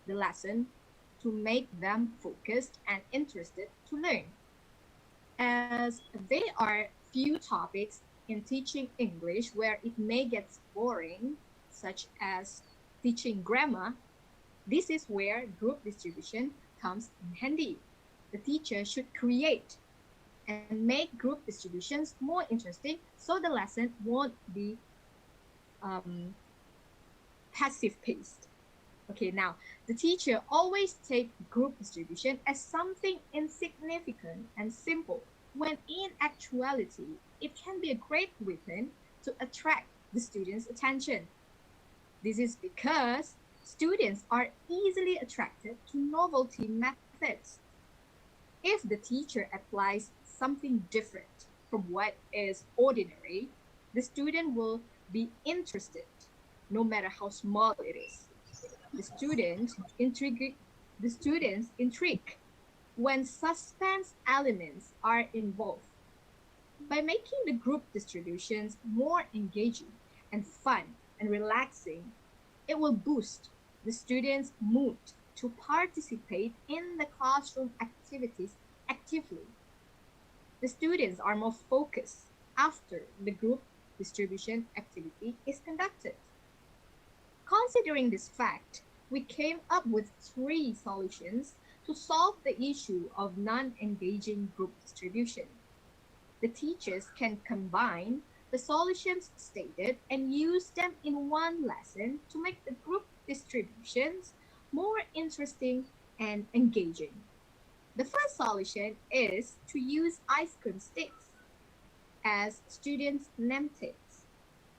the lesson to make them focused and interested to learn. As there are few topics in teaching English where it may get boring, such as teaching grammar, this is where group distribution comes in handy. The teacher should create and make group distributions more interesting so the lesson won't be um, passive paced. Okay, now the teacher always take group distribution as something insignificant and simple, when in actuality, it can be a great weapon to attract the students' attention. This is because students are easily attracted to novelty methods. If the teacher applies something different from what is ordinary, the student will be interested, no matter how small it is. The student intrigue, the students intrigue when suspense elements are involved. By making the group distributions more engaging and fun and relaxing, it will boost the students' mood to participate in the classroom activities actively. The students are more focused after the group distribution activity is conducted. Considering this fact, we came up with three solutions to solve the issue of non-engaging group distribution. The teachers can combine the solutions stated and use them in one lesson to make the group distributions more interesting and engaging. The first solution is to use ice cream sticks as students' name tags.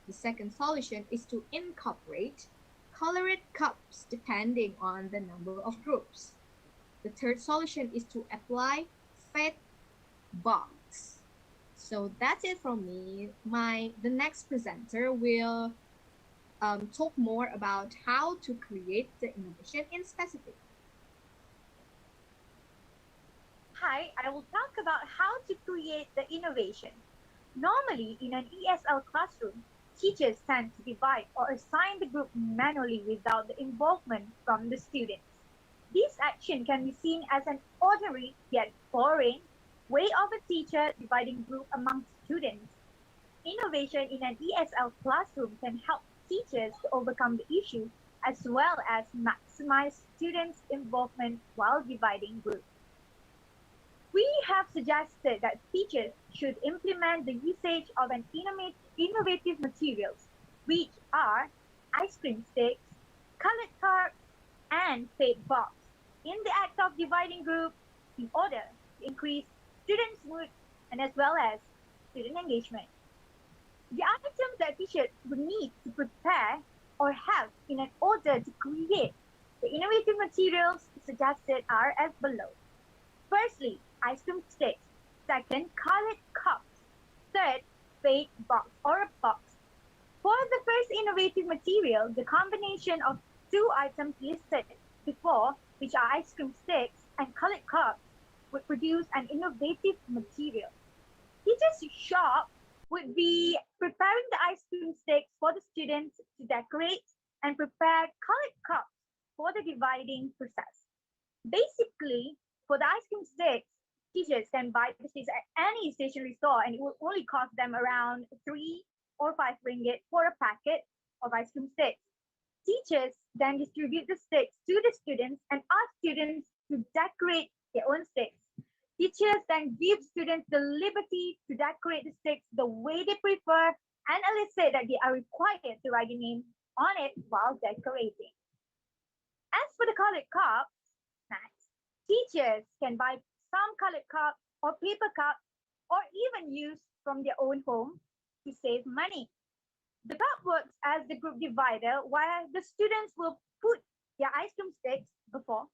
The second solution is to incorporate colored cups depending on the number of groups. The third solution is to apply fat box. So that's it from me. The next presenter will talk more about how to create the innovation in specific. Hi, I will talk about how to create the innovation. Normally, in an ESL classroom, teachers tend to divide or assign the group manually without the involvement from the students. This action can be seen as an ordinary yet boring way of a teacher dividing group among students. Innovation in an ESL classroom can help teachers to overcome the issue as well as maximize students' involvement while dividing groups. We have suggested that teachers should implement the usage of an innovative materials, which are ice cream sticks, colored cards, and fade box, in the act of dividing groups in order to increase students' mood and as well as student engagement. The items that teachers would need to prepare or have in an order to create the innovative materials suggested are as below. Firstly, ice cream sticks. Second, colored cups. Third, fake box or a box. For the first innovative material, the combination of two items listed before, which are ice cream sticks and colored cups, would produce an innovative material. Teachers' shop would be preparing the ice cream sticks for the students to decorate and prepare colored cups for the dividing process. Basically, for the ice cream sticks, teachers can buy the sticks at any stationery store and it will only cost them around 3 or 5 ringgit for a packet of ice cream sticks. Teachers then distribute the sticks to the students and ask students to decorate their own sticks. Teachers then give students the liberty to decorate the sticks the way they prefer and elicit that they are required to write a name on it while decorating. As for the colored cups, next, teachers can buy some colored cups or paper cups or even use from their own home to save money. The cup works as the group divider while the students will put their ice cream sticks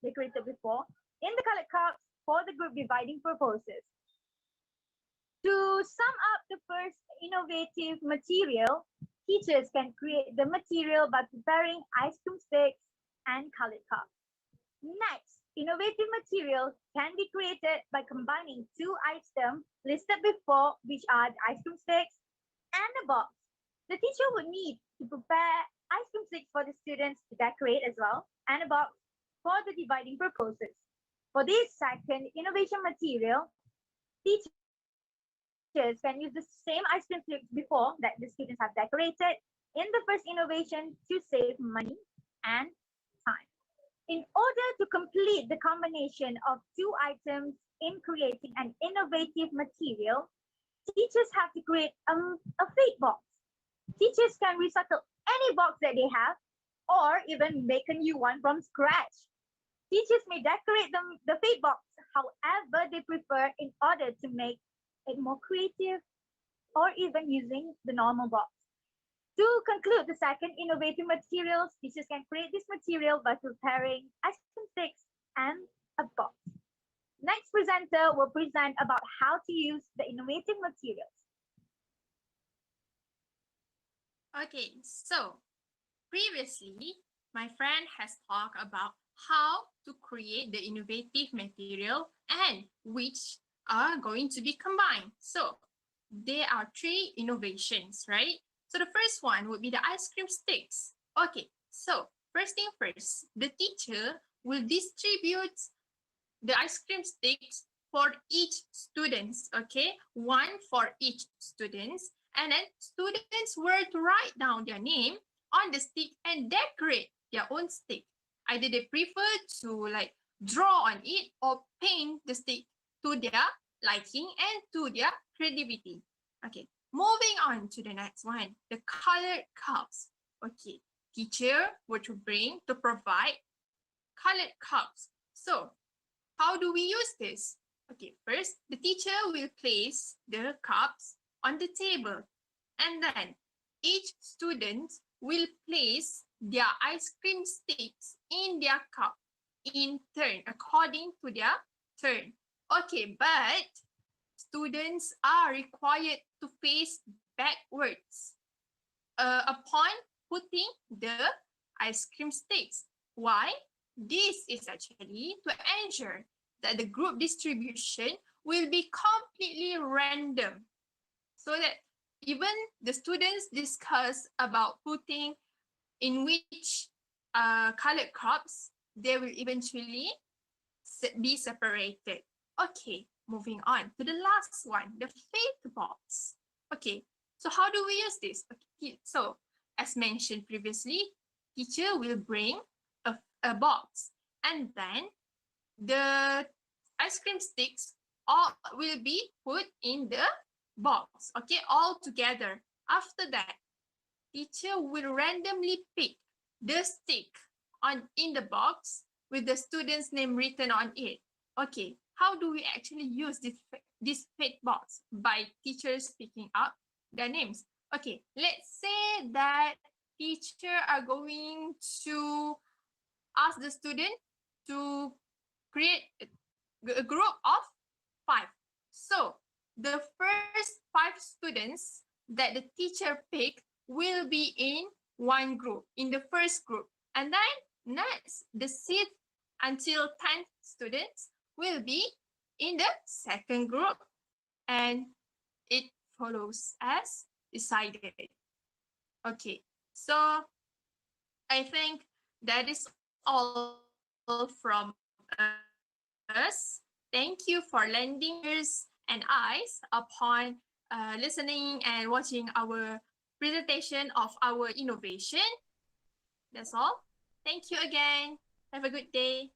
decorated before, in the colored cups for the group dividing purposes. To sum up the first innovative material, teachers can create the material by preparing ice cream sticks and colored cups. Next, innovative material can be created by combining two items listed before, which are the ice cream sticks and a box. The teacher would need to prepare ice cream sticks for the students to decorate as well, and a box for the dividing purposes. For this second innovation material, teachers can use the same ice cream sticks before that the students have decorated in the first innovation to save money and time. In order to complete the combination of two items in creating an innovative material, teachers have to create a fake box. Teachers can recycle any box that they have or even make a new one from scratch. Teachers may decorate the fake box however they prefer in order to make it more creative or even using the normal box. To conclude the second innovative materials, teachers can create this material by preparing ice cream sticks and a box. Next presenter will present about how to use the innovative materials. Okay, so previously, my friend has talked about how to create the innovative material and which are going to be combined. So there are three innovations, right? So the first one would be the ice cream sticks. Okay, so first thing first, the teacher will distribute the ice cream sticks for each students, okay? One for each students. And then students were to write down their name on the stick and decorate their own stick. Either they prefer to like draw on it or paint the stick to their liking and to their creativity. Okay, moving on to the next one, the colored cups. Okay, teacher were to bring to provide colored cups. So how do we use this? Okay, first, the teacher will place the cups on the table, and then each student will place their ice cream sticks in their cup in turn, according to their turn. Okay, but students are required to face backwards upon putting the ice cream sticks. Why? This is actually to ensure that the group distribution will be completely random, so that even the students discuss about putting in which colored cups, they will eventually be separated. Okay, moving on to the last one, the fake box. Okay, so how do we use this? Okay, so as mentioned previously, teacher will bring a box, and then the ice cream sticks all will be put in the box, okay, all together. After that, teacher will randomly pick the stick in the box with the student's name written on it. Okay, how do we actually use this fake box? By teachers picking up their names. Okay, let's say that teacher are going to ask the student to create a group of 5. So the first 5 students that the teacher picked will be in one group, in the first group. And then next, the seat until 10 students will be in the second group. And it follows as decided. Okay, so I think that is all from us. Thank you for lending ears and eyes upon listening and watching our presentation of our innovation. That's all. Thank you again. Have a good day.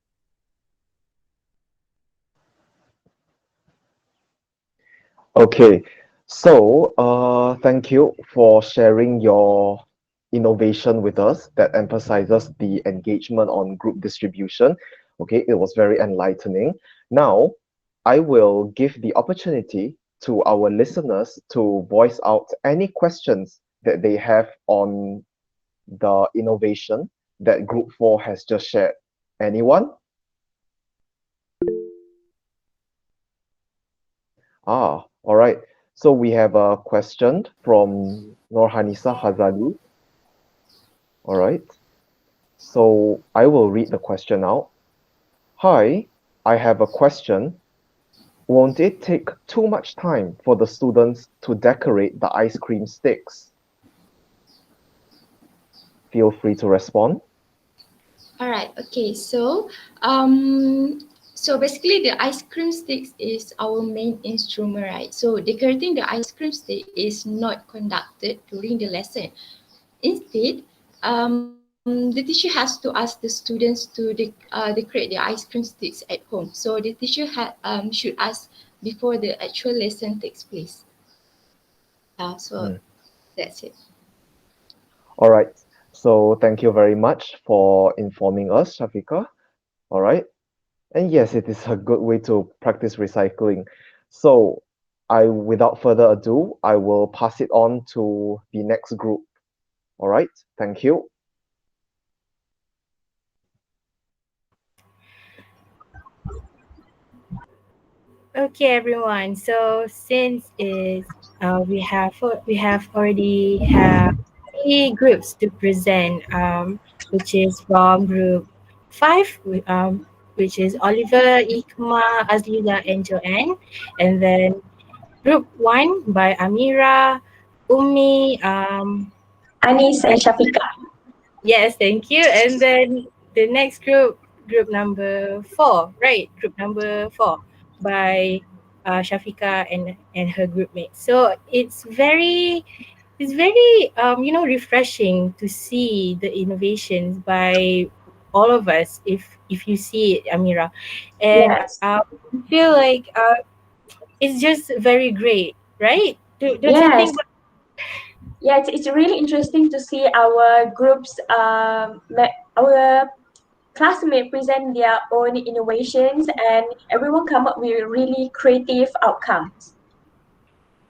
Okay, so thank you for sharing your innovation with us that emphasizes the engagement on group distribution. Okay, it was very enlightening. Now, I will give the opportunity to our listeners to voice out any questions that they have on the innovation that Group 4 has just shared. Anyone? All right. So we have a question from Norhanisa Hazali. All right. So I will read the question out. Hi, I have a question. Won't it take too much time for the students to decorate the ice cream sticks? Feel free to respond. All right. Okay. So basically the ice cream sticks is our main instrument, right? So decorating the ice cream stick is not conducted during the lesson. Instead, the teacher has to ask the students to decorate the ice cream sticks at home. So the teacher should ask before the actual lesson takes place. So Mm. that's it. All right. So thank you very much for informing us, Shafika. All right. And yes, it is a good way to practice recycling. So without further ado, I will pass it on to the next group. All right. Thank you. Okay, everyone. So since we have already have three groups to present, which is from group five, which is Oliver, Ikma, Azlila, and Joanne, and then group one by Amira, Umi, Anis and Shafika. yes, thank you, and then the next group, group number four, right? Group number four by Shafika and her group mates. So it's very refreshing to see the innovations by all of us. If you see it, Amira, and Yes. I feel like it's just very great, right? Don't you Yes. think? Yeah, it's really interesting to see our groups, our classmates present their own innovations and everyone come up with really creative outcomes.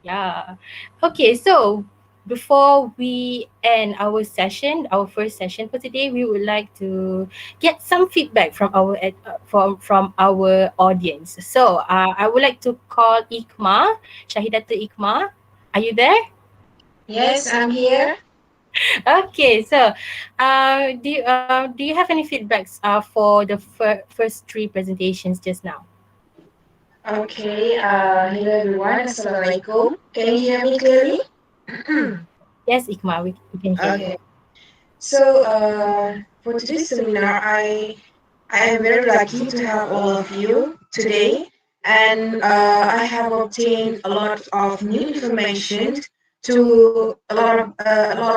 Yeah. Okay, so before we end our session, our first session for today, we would like to get some feedback from from our audience. So, I would like to call Ikma, Shahidatu Ikma. Are you there? Yes, I'm here. Okay, so do you have any feedbacks for the first three presentations just now? Okay, hello everyone. Assalamualaikum. Can you hear me clearly? Yes, Ikma, we can hear you. Okay. So, for today's seminar, I am very lucky to have all of you today, and I have obtained a lot of new information a lot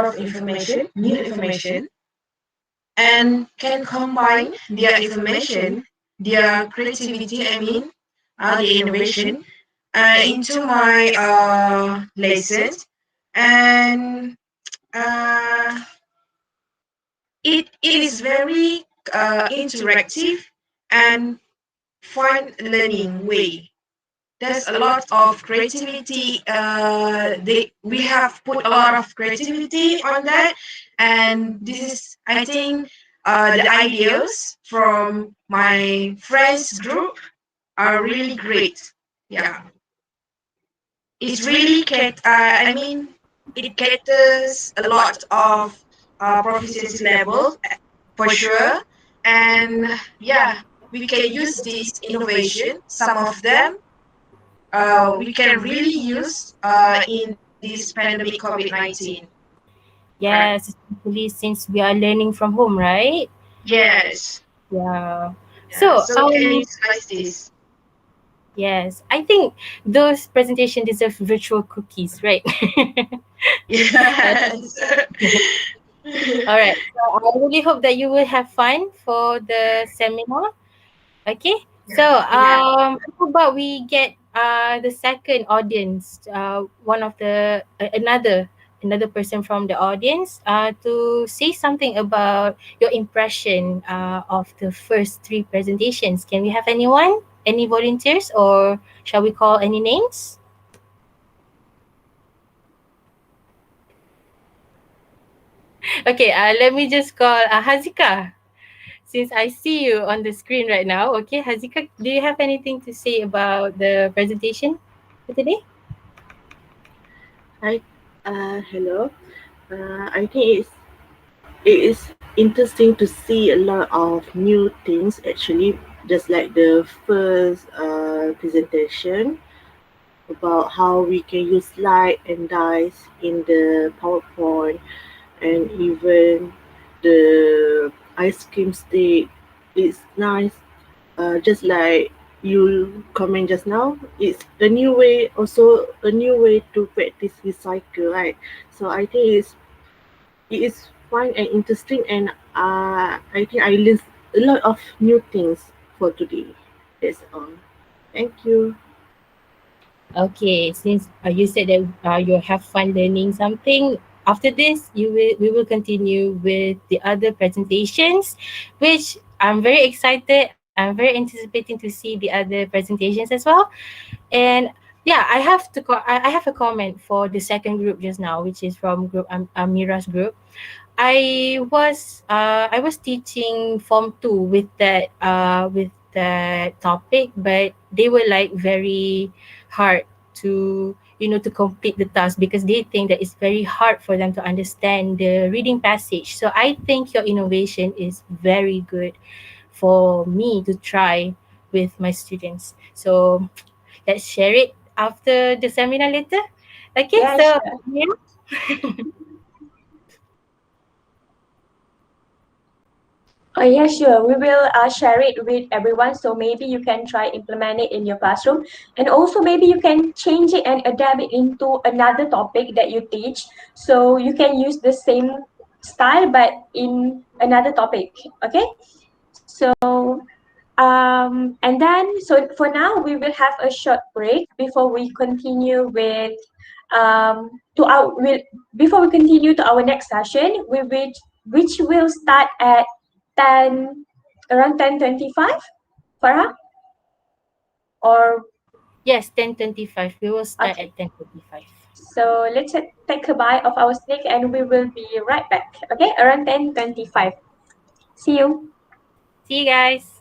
of information, new information, and can combine their information, their creativity. I mean, the innovation into my lessons, and uh, it is very interactive and fun learning way. There's a lot of creativity. We have put a lot of creativity on that, and this is, I think, the ideas from my friends group are really great. Yeah, it's really I mean, it caters a lot of proficiency level for sure, and yeah, we can use this innovation. Some of them we can really use in this pandemic COVID-19. All right. Yes, especially since we are learning from home, right? Yes. Yeah. Yeah. So, So we can utilize this. yes, I think those presentation deserve virtual cookies, right? Uh, Yes. All right. So I really hope that you will have fun for the seminar. Okay. So, Yeah. how about we get the second audience, one of the another person from the audience, to say something about your impression of the first three presentations. Can we have anyone? Any volunteers, or shall we call any names? Okay. Let me just call Hazika. Since I see you on the screen right now, okay, Hazika, do you have anything to say about the presentation for today? Hi, hello. I think it is interesting to see a lot of new things actually, just like the first presentation about how we can use light and dice in the PowerPoint, and even the ice cream stick. It's nice. Just like you comment just now, it's a new way, also a new way to practice recycle, right? So I think it is fun and interesting, and I think I learned a lot of new things for today. That's all. Thank you. Okay, since you said that you have fun learning something, after this we will continue with the other presentations, which I'm very excited. I'm very anticipating to see the other presentations as well. And yeah, I have a comment for the second group just now, which is from group Amira's group. I was teaching form 2 with that topic, but they were like very hard to to complete the task because they think that it's very hard for them to understand the reading passage. So I think your innovation is very good for me to try with my students. So let's share it after the seminar later. Okay, Yeah, so sure. yeah. Oh, yeah, sure. We will share it with everyone. So maybe you can try implement it in your classroom. And also maybe you can change it and adapt it into another topic that you teach. So you can use the same style but in another topic. Okay. So and then so for now we will have a short break before we continue with to our will before we continue to our next session, which will start at 10 around 10:25, Farah, or Yes, 10:25. We will start okay. at 10:25. So let's take a bite of our snack and we will be right back. Okay, around 10:25. See you. See you guys.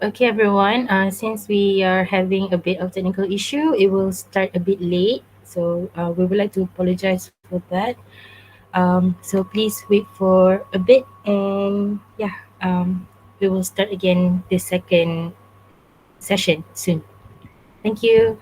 Okay, everyone. Since we are having a bit of technical issue, it will start a bit late. So we would like to apologize for that. So please wait for a bit, and yeah, we will start again the second session soon. Thank you.